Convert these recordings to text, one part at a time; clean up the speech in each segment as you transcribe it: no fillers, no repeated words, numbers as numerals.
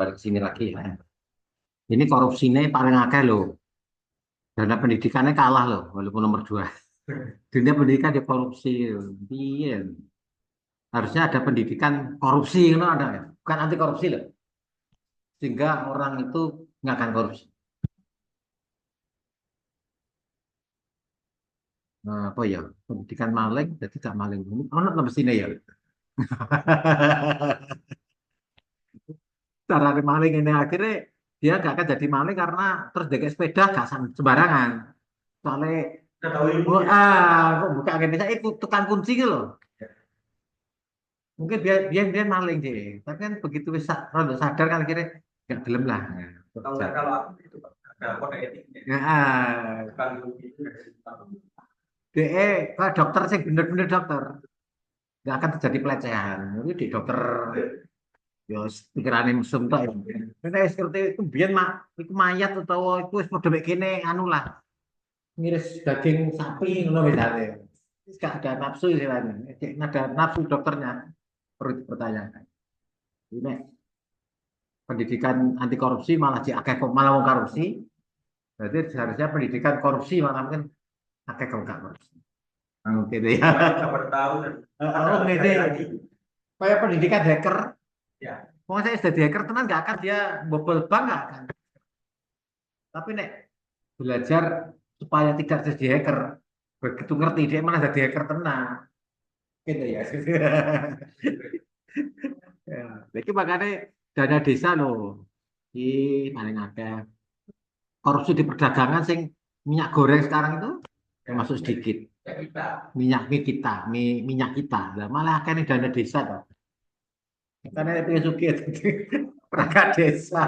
balik ke sini lagi ya. Ini korupsinya paling akeh loh. Dana pendidikannya kalah loh, walaupun nomor dua. Dunia pendidikan di korupsi. Iya. Harusnya ada pendidikan korupsi, itu ada ya. Bukan anti korupsi loh. Sehingga orang itu nggak akan korupsi. Nah, apa ya? Pendidikan maling, jadi tidak maling. Ini ono nomor sini ya. Cara maling ini akhirnya dia nggak akan jadi maling karena terus jaga sepeda gak sembarangan. Soalnya Udah tahu oh, ilmunya. kok buka agennya saya itu tukang kunci gitu loh. Mungkin dia maling sih. Tapi kan begitu bisa rondo sadar kan akhirnya nggak gelem lah. Nah, Kalau kerja. kalau aku itu Pak, ada kode etiknya. Ya, Kalau itu kalau dokter sih bener-bener dokter nggak akan terjadi pelecehan. Jadi di dokter ya pikirannya mesum tak ya. Karena seperti itu biar itu mayat atau itu wis padha mek kene anu lah ngiris daging sapi ngono misalnya. Terus gak ada nafsu istilahnya. Nggak ada nafsu dokternya perlu dipertanyakan. Ini pendidikan anti korupsi malah akeh kok malah wong korupsi. Berarti seharusnya pendidikan korupsi malah mungkin akeh kok gak korupsi. Oh, gitu ya. supaya dapat tahu dan ada Oh, lebih ngene. baik lagi. Kayak pendidikan hacker. Ya, Mau saya jadi hacker tenan gak akan dia bobol bank gak akan. Tapi nek belajar supaya tidak jadi hacker, begitu ngerti dia malah jadi hacker tenang. Gitu ya. Ya, jadi makanya dana desa loh. Ih, paling akeh. Korupsi di perdagangan sing minyak goreng sekarang itu ya, termasuk sedikit. ya kita. Minyak mie kita, minyak kita. Lah malah akeh nih dana desa toh. Karena itu suki perangkat desa.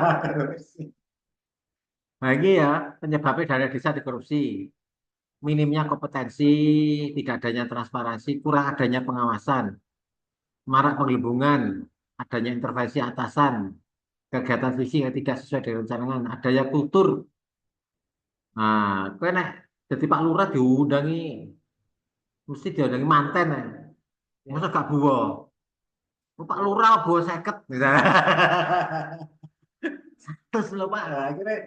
Bagi ya penyebabnya dana desa dikorupsi. Minimnya kompetensi, tidak adanya transparansi, kurang adanya pengawasan, marak penggelembungan, adanya intervensi atasan, kegiatan visi yang tidak sesuai dengan rencangan, adanya kultur. Nah, kowe nek jadi Pak Lurah diundangi, mesti diundangi manten ya. Masa gak buwo? Oh, Pak Lurah buwo 50 misalnya. Terus lho Pak, akhirnya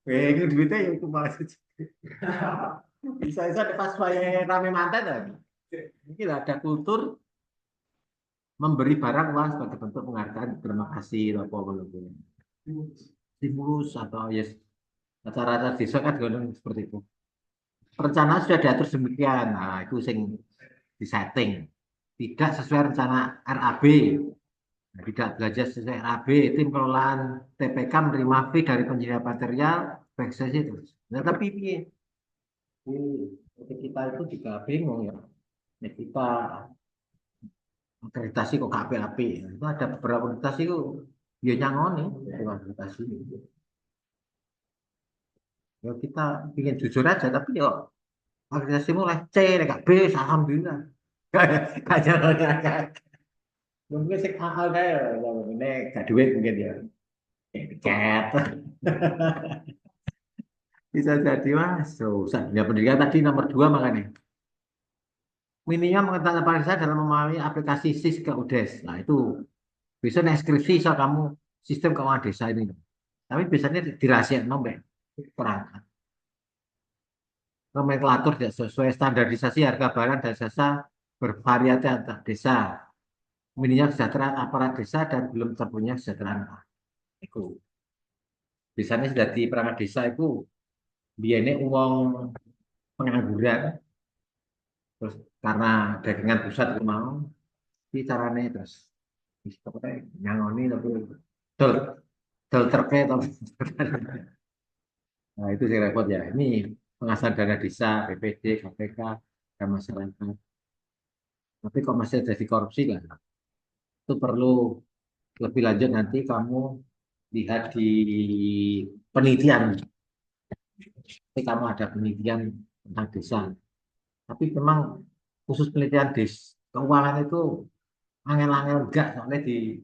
ini duitnya ya itu malah bisa-bisa pas saya rame manten ya. Mungkin ada kultur memberi barang uang sebagai bentuk penghargaan, terima kasih, apa apa stimulus atau ya acara-acara desa kan juga seperti itu. Perencanaan sudah diatur demikian, nah itu sing disetting. Tidak sesuai rencana RAB, nah, tidak belajar sesuai RAB, tim pengelolaan TPK menerima fee dari penyedia material, backstreet itu. Nah, tapi kita itu juga bingung ya. Ya, kita akreditasi kok KPAP. Itu ada beberapa akreditasi itu dia nyangoni dengan akreditasi. Ya kita ingin jujur aja, tapi ya akreditasi mulai C, nggak B, alhamdulillah. Gak jangan mungkin sih hal kayak ini gak duit mungkin ya. Tiket. Bisa jadi masuk. Ya pendidikan tadi nomor dua makanya. Minimal mengetahui parisa dalam memahami aplikasi SIS ke UDES. Nah itu bisa nih skripsi soal kamu sistem keuangan desa ini. Tapi biasanya dirahasiakan nombek perangkat. Nomenklatur tidak sesuai standarisasi harga barang dan jasa bervariasi antar desa. Minimnya kesejahteraan aparat desa dan belum terpunya kesejahteraan. Itu. Biasanya sudah di perangkat desa itu biayanya uang pengangguran. Terus karena dagangan pusat itu mau, di caranya terus. Pokoknya nyangoni tapi dol, dol terkait. Nah itu sih repot ya. Ini pengasahan dana desa, BPD, KPK, dan masyarakat. Tapi kok masih jadi korupsi kan? Itu perlu lebih lanjut nanti kamu lihat di penelitian. Nanti kamu ada penelitian tentang desa. Tapi memang khusus penelitian keuangan itu angel-angel enggak soalnya di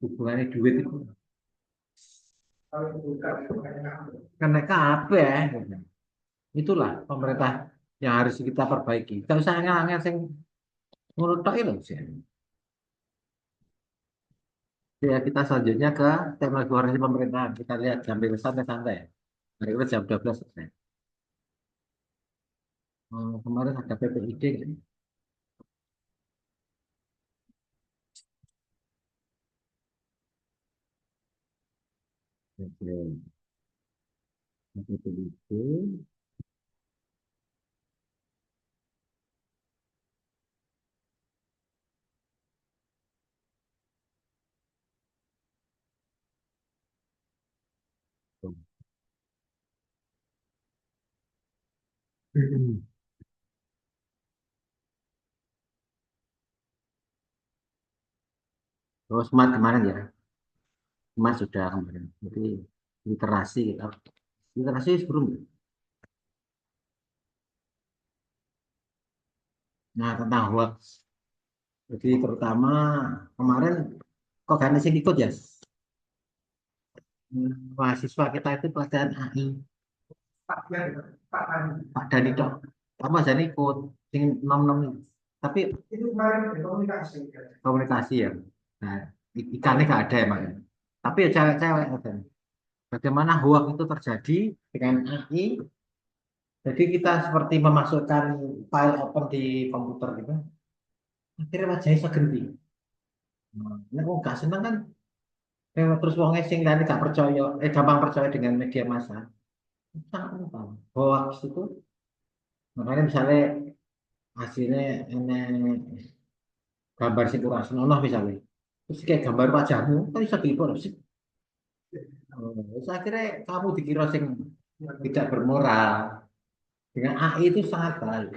hubungannya duit itu Kalau bukan, kena apa ya? Itulah pemerintah yang harus kita perbaiki. Kalau saya angel-angel sing ngono tok lho sih. Ya, kita selanjutnya ke teknologi informasi pemerintahan. Kita lihat sambil santai-santai. Hari ini jam 12 selesai. Kemarin ada PPID kan? Oke. PPID. Terus smart kemarin ya. Mas sudah kemarin. Jadi literasi kita. Literasi sebelum. Nah, tentang hoax. Jadi terutama kemarin kok gak ada ikut ya? Mahasiswa kita itu pelajaran AI. Pak ya, Pak Ani. Pak Dani dok. Apa jadi ikut? Sing nom-nom ini. Tapi Itu kemarin ada komunikasi. komunikasi ya. Nah, ikannya gak ada emang. Tapi ya cewek-cewek ada. Bagaimana hoax itu terjadi dengan AI? Jadi kita seperti memasukkan file open di komputer gitu. Akhirnya wajahnya segenti. Nah, aku gak seneng kan. Terus wong sing tadi gak percaya, gampang percaya dengan media massa. Sangat gampang. Hoax itu, makanya misalnya hasilnya ini gambar sing kurang senonoh misalnya. Terus kayak gambar wajahmu, kan bisa dikorupsi. Terus akhirnya kamu dikira sing tidak bermoral. Dengan AI itu sangat baik.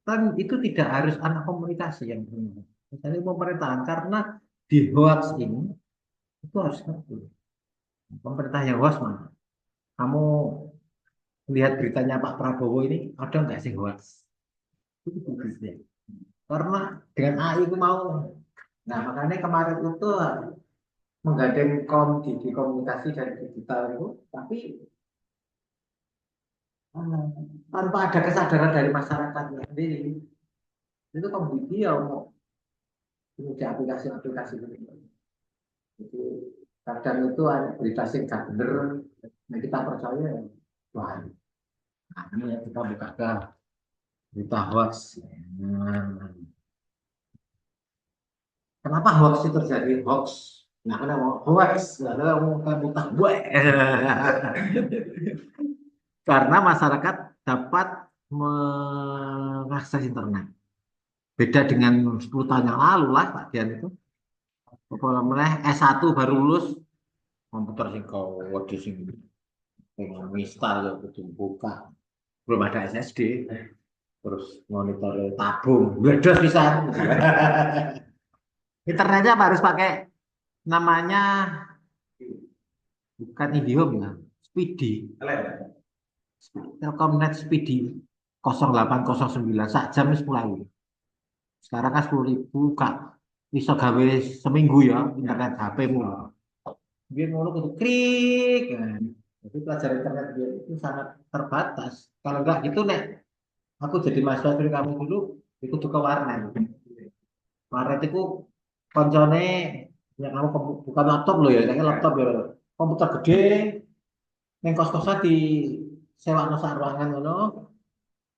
Kan itu tidak harus anak komunikasi yang benar. Misalnya pemerintahan, karena di hoax ini, itu harus ngerti. Pemerintah yang hoax mana? Kamu lihat beritanya Pak Prabowo ini, ada nggak sih hoax? Itu bagusnya. Karena dengan AI itu mau. Nah, makanya kemarin itu menggandeng di komunikasi dan digital itu, tapi eh, tanpa ada kesadaran dari masyarakatnya sendiri, itu kemudian mau punya aplikasi-aplikasi itu. Jadi kadang itu ada berita sing gak bener, nah kita percaya, wah, nah, ini ya kita buka ke berita hoax. Nah, kenapa hoax itu terjadi hoax? Nah, kenapa hoax? Nah, kenapa mau kamu tak buat? Karena masyarakat dapat mengakses internet. Beda dengan 10 tahun yang lalu lah, Pak Dian itu. Apa namanya, S1 baru lulus, komputer sing kode sing mistal ya kudu buka. Belum ada SSD, terus monitor tabung, bledos bisa. Internetnya harus pakai namanya bukan IndiHome ya, Speedy. Telkomnet Speedy 0809 sak jam 10.000. Sekarang kan 10.000 kak. Bisa gawe seminggu ya internet HP-mu. Dia ngono kudu krik. Nah, jadi pelajaran internet dia itu sangat terbatas. Kalau enggak gitu nek aku jadi mahasiswa dari kamu dulu itu tuh ke warnet. Warnet itu koncone yang kamu bukan laptop loh ya, saya laptop ya. Komputer gede, yang kos-kosan di sewa sak ruangan ngono,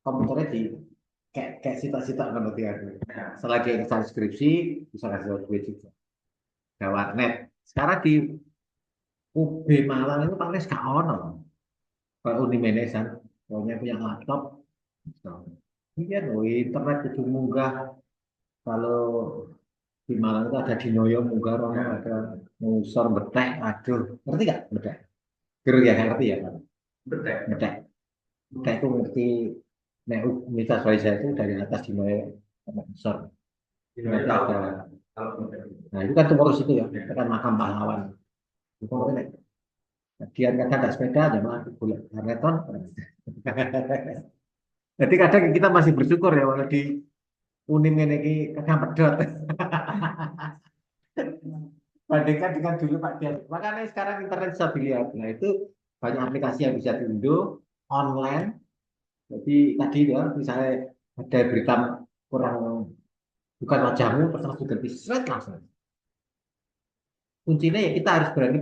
komputernya di kayak cita-cita kan berarti aku. Selagi yang skripsi bisa kasih duit juga. Ada warnet. Sekarang di UB Malang itu paling gak ono. Kalau Unimenesan, pokoknya punya laptop. So, iya loh, internet itu munggah. Kalau di Malang itu ada Dinoyo munggah, orang ada ngusor betek, aduh, ngerti gak betek? Kira ya ngerti ya kan? Betul. Betek, betek itu ngerti. Nek Universitas Brawijaya itu dari atas Dinoyo sama ngusor. Nanti ada. Nah itu kan pengurus itu ya, itu kan makam pahlawan. Itu ngerti dia kadang nggak sepeda aja mah boleh maraton. Jadi kadang kita masih bersyukur ya kalau di Unim ini kadang pedot. Bandingkan dengan dulu Pak Dian. Makanya sekarang internet bisa dilihat. Nah itu banyak aplikasi yang bisa diunduh online. Jadi tadi ya misalnya ada berita kurang bukan wajahmu terus langsung ganti slide langsung. kuncinya ya kita harus berani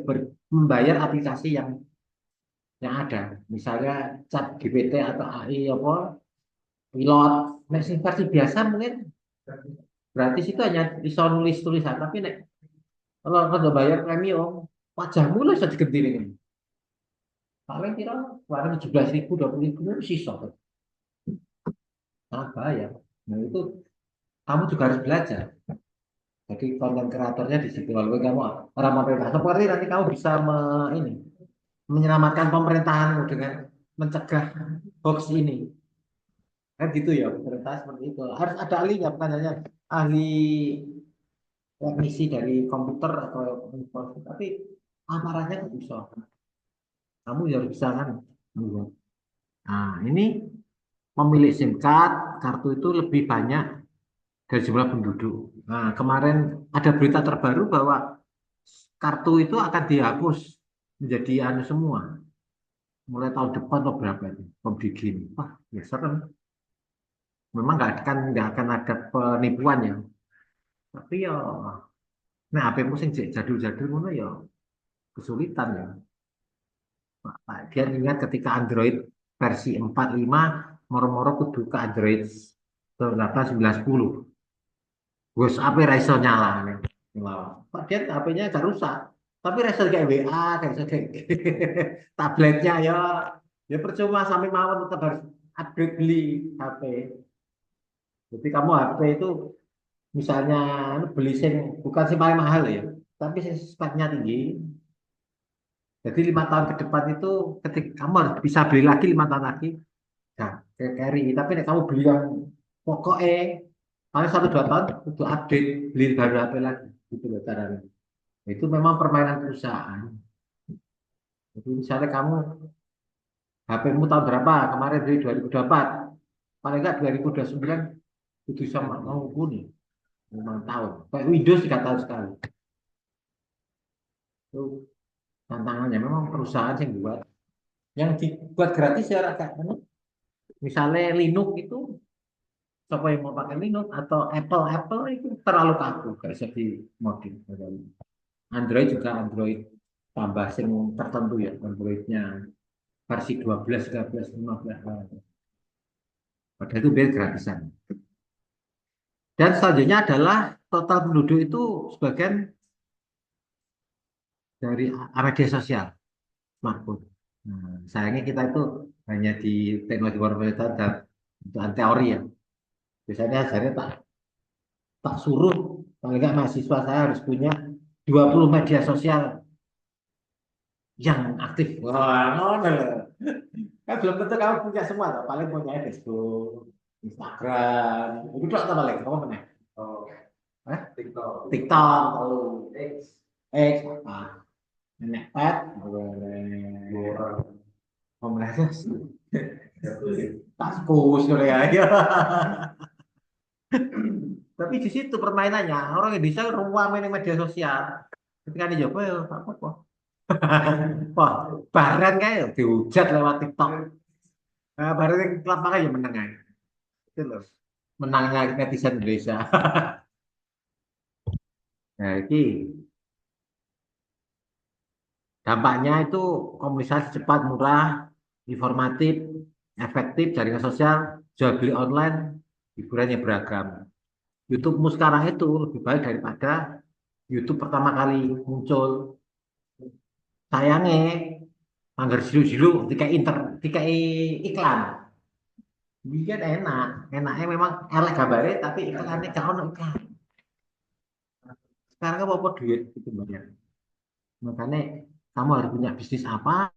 membayar aplikasi yang ada. Misalnya Chat GPT atau AI apa, pilot. Nek sing versi biasa mungkin gratis itu hanya bisa nulis tulisan, tapi nek kalau udah bayar premium, wajahmu lah bisa diganti ini. Paling kira kemarin 17.000, 20.000 itu sisa. Sangat bahaya. Nah itu kamu juga harus belajar. Jadi konten kreatornya di situ. Lalu kamu orang pemerintah. Seperti nanti kamu bisa ini menyelamatkan pemerintahanmu dengan mencegah hoax ini. Kan gitu ya, pemerintah seperti itu. Harus ada ahlinya, bukan hanya ahli teknisi dari komputer atau informasi, tapi aparatnya nggak bisa. Kamu ya harus bisa kan. Nah, ini pemilik SIM card, kartu itu lebih banyak dari jumlah penduduk. Nah, kemarin ada berita terbaru bahwa kartu itu akan dihapus menjadi anu semua. Mulai tahun depan atau berapa itu, pembikin. Wah, ya serem. Memang nggak akan ada penipuan ya. Tapi ya, nah HP-mu sing jadul-jadul ngono ya kesulitan ya. Dia ingat ketika Android versi 4.5 moro-moro kudu ke Android 8, 9, 10. Gus apa raiso nyala nih. Pak dia HP-nya agak rusak. Tapi raiso kayak WA, kayak kayak tabletnya ya. Ya percuma sampai mawon tetap harus upgrade beli HP. Jadi kamu HP itu misalnya beli sing bukan sing paling mahal ya, tapi sing speknya tinggi. Jadi 5 tahun ke depan itu ketika kamu harus bisa beli lagi 5 tahun lagi, nah carry. Tapi nek kamu beli yang pokoknya paling 1 2 tahun untuk update beli baru HP lagi, gitu loh caranya. Itu memang permainan perusahaan. Jadi misalnya kamu HP-mu tahun berapa? Kemarin dari 2024, paling enggak 2029 itu sama mau nih 5 tahun. Kayak Windows 3 tahun sekali. Itu tantangannya memang perusahaan yang buat. Yang dibuat gratis ya rakyat. Misalnya Linux itu, siapa yang mau pakai Linux atau Apple itu terlalu kaku, gak bisa dimodif. Android juga Android tambah sing tertentu ya, Androidnya versi 12, 13, 15. Padahal itu biar gratisan. Dan selanjutnya adalah total penduduk itu sebagian dari media sosial, smartphone. Nah, sayangnya kita itu hanya di teknologi pemerintahan dan untuk teori ya. Biasanya ajarnya tak suruh, paling nggak mahasiswa saya harus punya 20 media sosial yang aktif. Wah, ngono loh. Kan belum tentu kamu punya semua, toh. Paling punya Facebook, Instagram. Itu tak paling kamu punya. Oh, TikTok. TikTok, oh, X, apa? Nenek pet, boleh. Oh, mereka taskus, ya. Tapi di situ permainannya orang Indonesia ruang main media sosial. Ketika dicoba ya apa kok. Wah, baran kayak dihujat lewat TikTok. Nah, baru yang lapangan ya menang aja. Itu loh. Menangnya netizen Indonesia. Nah, ini dampaknya itu komunikasi cepat, murah, informatif, efektif, jaringan sosial, jual beli online, hiburannya beragam. YouTube-mu sekarang itu lebih baik daripada YouTube pertama kali muncul. Sayangnya, anggar silu-silu, dikai iklan. Ini kan enak, enaknya memang elek gambarnya, tapi iklannya gak ono iklan. Sekarang kan apa duit itu banyak. Makanya kamu harus punya bisnis apa